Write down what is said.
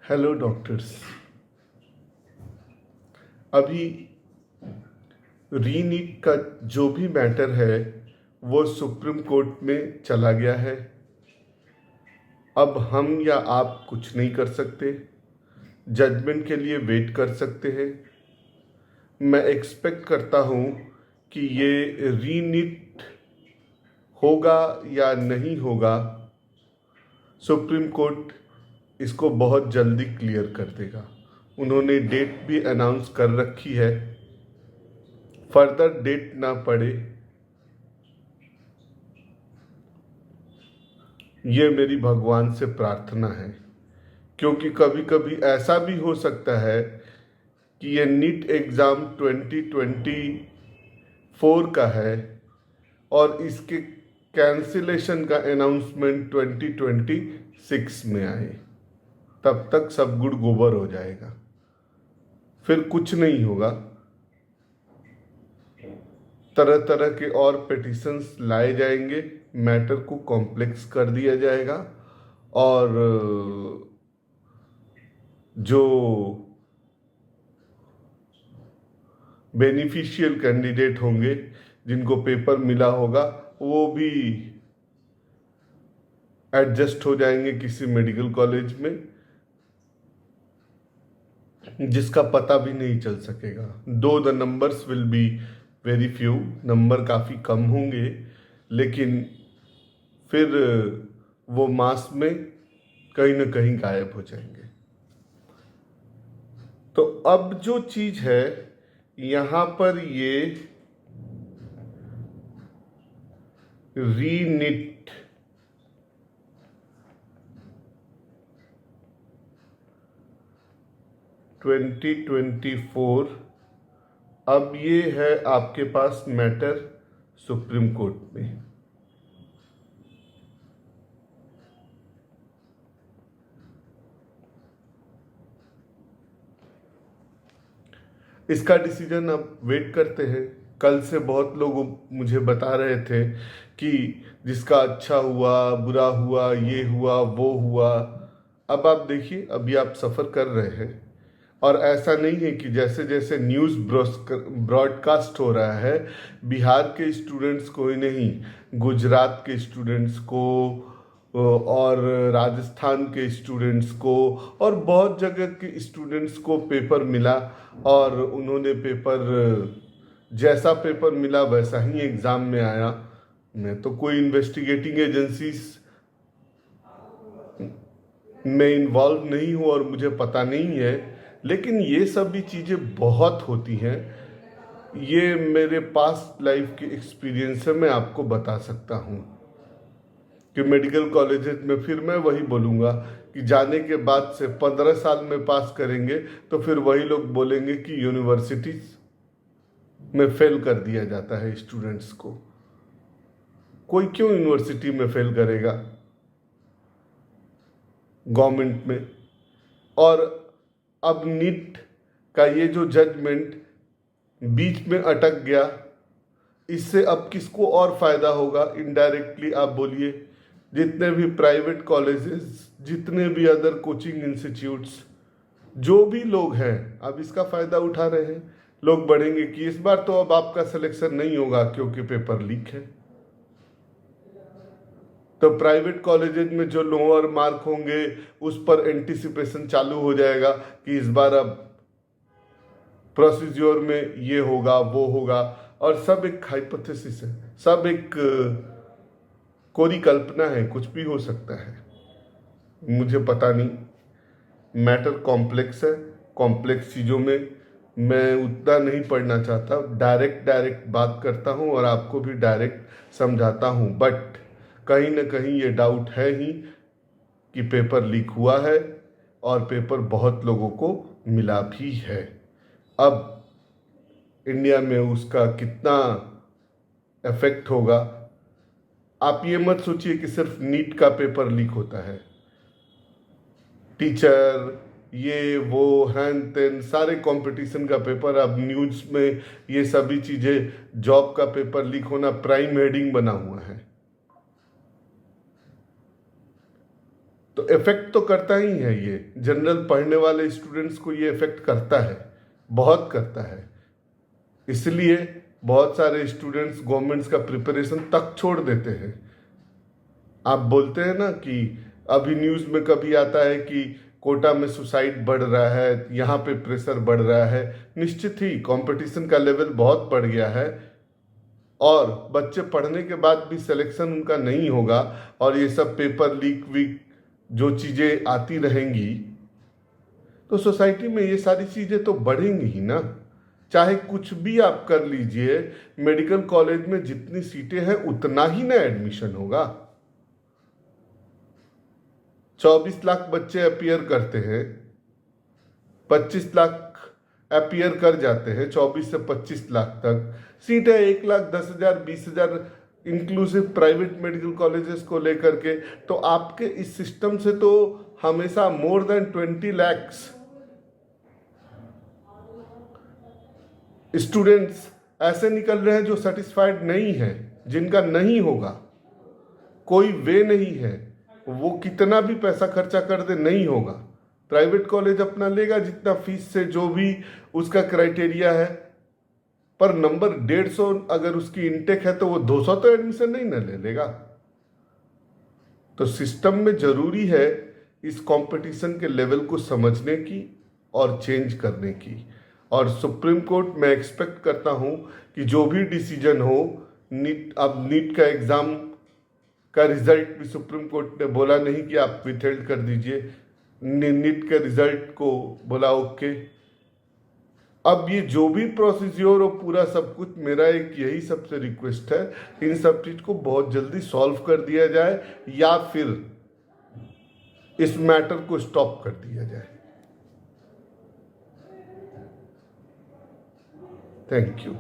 Hello doctors. अभी रीनीट का जो भी मैटर है वो सुप्रीम कोर्ट में चला गया है। अब हम या आप कुछ नहीं कर सकते, जजमेंट के लिए वेट कर सकते हैं। मैं एक्सपेक्ट करता हूँ कि ये रीनीट होगा या नहीं होगा, सुप्रीम कोर्ट इसको बहुत जल्दी क्लियर कर देगा। उन्होंने डेट भी अनाउंस कर रखी है, फर्दर डेट ना पड़े ये मेरी भगवान से प्रार्थना है। क्योंकि कभी कभी ऐसा भी हो सकता है कि ये नीट एग्ज़ाम 2024 का है और इसके कैंसिलेशन का अनाउंसमेंट 2026 में आए, तब तक सब गुड़ गोबर हो जाएगा, फिर कुछ नहीं होगा। तरह तरह के और पिटिशंस लाए जाएंगे, मैटर को कॉम्प्लेक्स कर दिया जाएगा और जो बेनिफिशियल कैंडिडेट होंगे जिनको पेपर मिला होगा वो भी एडजस्ट हो जाएंगे किसी मेडिकल कॉलेज में, जिसका पता भी नहीं चल सकेगा। दो the numbers will be very few, number काफ़ी कम होंगे, लेकिन फिर वो मास में कहीं ना कहीं गायब हो जाएंगे। तो अब जो चीज़ है यहाँ पर, ये रीनिट ट्वेंटी 2024, अब ये है आपके पास मैटर सुप्रीम कोर्ट में। इसका डिसीजन अब वेट करते हैं। कल से बहुत लोग मुझे बता रहे थे कि जिसका अच्छा हुआ, बुरा हुआ, ये हुआ, वो हुआ। अब आप देखिए, अभी आप सफ़र कर रहे हैं और ऐसा नहीं है कि जैसे जैसे न्यूज़ ब्रॉडकास्ट हो रहा है, बिहार के स्टूडेंट्स को ही नहीं, गुजरात के स्टूडेंट्स को और राजस्थान के स्टूडेंट्स को और बहुत जगह के स्टूडेंट्स को पेपर मिला और उन्होंने पेपर, जैसा पेपर मिला वैसा ही एग्ज़ाम में आया। मैं तो कोई इन्वेस्टिगेटिंग एजेंसीज में इन्वॉल्व नहीं हूँ और मुझे पता नहीं है, लेकिन ये सब भी चीज़ें बहुत होती हैं। ये मेरे पास्ट लाइफ के एक्सपीरियंस से मैं आपको बता सकता हूँ कि मेडिकल कॉलेजेस में, फिर मैं वही बोलूँगा कि जाने के बाद से 15 साल में पास करेंगे तो फिर वही लोग बोलेंगे कि यूनिवर्सिटीज में फेल कर दिया जाता है स्टूडेंट्स को। कोई क्यों यूनिवर्सिटी में फेल करेगा गवर्नमेंट में? और अब नीट का ये जो जजमेंट बीच में अटक गया, इससे अब किसको और फायदा होगा? इनडायरेक्टली आप बोलिए, जितने भी प्राइवेट कॉलेजेस, जितने भी अदर कोचिंग इंस्टीट्यूट्स, जो भी लोग हैं अब इसका फायदा उठा रहे हैं। लोग बढ़ेंगे कि इस बार तो अब आपका सिलेक्शन नहीं होगा क्योंकि पेपर लीक है। तो प्राइवेट कॉलेजेस में जो लोअर मार्क होंगे उस पर एंटिसिपेशन चालू हो जाएगा कि इस बार अब प्रोसीज्योर में ये होगा, वो होगा। और सब एक हाइपोथेसिस है, सब एक कोरी कल्पना है, कुछ भी हो सकता है, मुझे पता नहीं। मैटर कॉम्प्लेक्स है, कॉम्प्लेक्स चीज़ों में मैं उतना नहीं पढ़ना चाहता। डायरेक्ट बात करता हूँ और आपको भी डायरेक्ट समझाता हूँ, बट कहीं ना कहीं ये डाउट है ही कि पेपर लीक हुआ है और पेपर बहुत लोगों को मिला भी है। अब इंडिया में उसका कितना इफेक्ट होगा, आप ये मत सोचिए कि सिर्फ नीट का पेपर लीक होता है। टीचर, ये वो हैन तेन सारे कंपटीशन का पेपर, अब न्यूज़ में ये सभी चीज़ें, जॉब का पेपर लीक होना प्राइम हेडिंग बना हुआ है। तो इफेक्ट तो करता ही है, ये जनरल पढ़ने वाले स्टूडेंट्स को ये इफेक्ट करता है, बहुत करता है। इसलिए बहुत सारे स्टूडेंट्स गवर्नमेंट्स का प्रिपरेशन तक छोड़ देते हैं। आप बोलते हैं ना कि अभी न्यूज़ में कभी आता है कि कोटा में सुसाइड बढ़ रहा है, यहाँ पे प्रेशर बढ़ रहा है। निश्चित ही कंपटीशन का लेवल बहुत बढ़ गया है और बच्चे पढ़ने के बाद भी सिलेक्शन उनका नहीं होगा और ये सब पेपर लीक वीक जो चीज़ें आती रहेंगी तो सोसाइटी में ये सारी चीज़ें तो बढ़ेंगी ही ना। चाहे कुछ भी आप कर लीजिए, मेडिकल कॉलेज में जितनी सीटें हैं उतना ही ना एडमिशन होगा। 24 लाख बच्चे अपीयर करते हैं, 25 लाख अपीयर कर जाते हैं, 24 से 25 लाख तक सीट है, 1,10,000 20,000 इंक्लूसिव प्राइवेट मेडिकल कॉलेजेस को लेकर के। तो आपके इस सिस्टम से तो हमेशा मोर देन 20 lakhs स्टूडेंट्स ऐसे निकल रहे हैं जो सेटिस्फाइड नहीं है, जिनका नहीं होगा, कोई वे नहीं है, वो कितना भी पैसा खर्चा कर दे नहीं होगा। प्राइवेट कॉलेज अपना लेगा जितना फीस से जो भी उसका क्राइटेरिया है, पर नंबर 150 अगर उसकी इनटेक है तो वो 200 तो एडमिशन नहीं ना ले लेगा। तो सिस्टम में जरूरी है इस कंपटीशन के लेवल को समझने की और चेंज करने की। और सुप्रीम कोर्ट मैं एक्सपेक्ट करता हूं कि जो भी डिसीजन हो, अब नीट का एग्जाम का रिजल्ट भी सुप्रीम कोर्ट ने बोला नहीं कि आप विथहेल्ड कर दीजिए, नीट के रिजल्ट को बोला ओके। अब ये जो भी प्रोसीजर और पूरा सब कुछ, मेरा एक यही सबसे रिक्वेस्ट है, इन सब चीज को बहुत जल्दी सॉल्व कर दिया जाए या फिर इस मैटर को स्टॉप कर दिया जाए। Thank you.